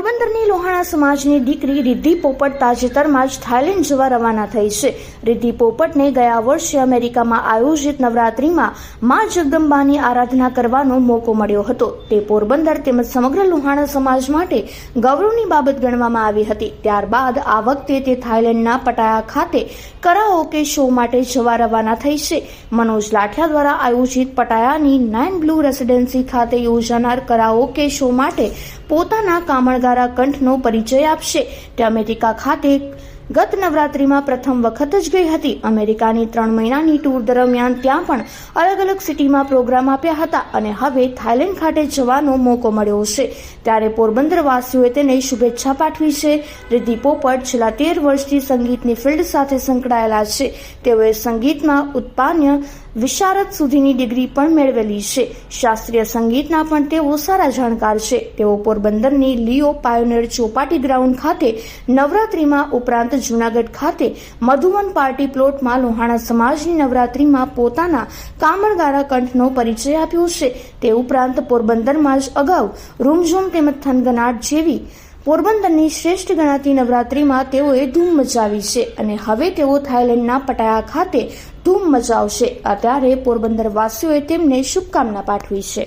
પોરબંદરની લોહાણા સમાજની દીકરી રિદ્ધિ પોપટ તાજેતરમાં જ થાઇલેન્ડ જવા રવાના થઈ છે. રિદ્ધિ પોપટને ગયા વર્ષે અમેરિકામાં આયોજિત નવરાત્રિમાં મા જગદંબાની આરાધના કરવાનો મોકો મળ્યો હતો. તે પોરબંદર તેમજ સમગ્ર લોહાણા સમાજ માટે ગૌરવની બાબત ગણવામાં આવી હતી. ત્યારબાદ આ વખતે તે થાઇલેન્ડના પટાયા ખાતે કરાઓકે શો માટે જવા રવાના થઈ છે. મનોજ લાઠિયા દ્વારા આયોજિત પટાયાની 9 બ્લુ રેસિડેન્સી ખાતે યોજાનાર કરાઓકે શો માટે પોતાના કામણગારા કંઠનો પરિચય આપશે. તે અમેરિકા ખાતે ગત નવરાત્રિમાં પ્રથમ વખત જ ગઈ હતી. અમેરિકાની 3 મહિનાની ટૂર દરમિયાન ત્યાં પણ અલગ અલગ સિટીમાં પ્રોગ્રામ આપ્યા હતા અને હવે થાઇલેન્ડ ખાતે જવાનો મોકો મળ્યો છે. ત્યારે પોરબંદર વાસીઓએ તેને શુભેચ્છા પાઠવી છે. રિદ્ધિ પોપટ છેલ્લા 13 વર્ષથી સંગીતની ફિલ્ડ સાથે સંકળાયેલા છે. તેઓએ સંગીતમાં ઉત્પાન્ય વિશારદ સુધીની ડિગ્રી પણ મેળવેલી છે. શાસ્ત્રીય સંગીતના પણ તેઓ સારા જાણકાર છે. તેઓ પોરબંદરની લિયો પાયોનિયર ચોપાટી ગ્રાઉન્ડ ખાતે નવરાત્રિમાં ઉપરાંત જૂનાગઢ ખાતે મધુવન પાર્ટી પ્લોટમાં લોહાણા સમાજની નવરાત્રિમાં પોતાના કામણગારા કંઠનો પરિચય આપ્યો છે. તે ઉપરાંત પોરબંદરમાં જ અગાઉ રૂમઝૂમ તેમજ થનગનાટ જેવી પોરબંદરની શ્રેષ્ઠ ગણાતી નવરાત્રિમાં તેઓએ ધૂમ મચાવી છે અને હવે તેઓ થાઇલેન્ડના પટાયા ખાતે ધૂમ મચાવશે. અત્યારે પોરબંદર વાસીઓએ તેમને શુભકામના પાઠવી છે.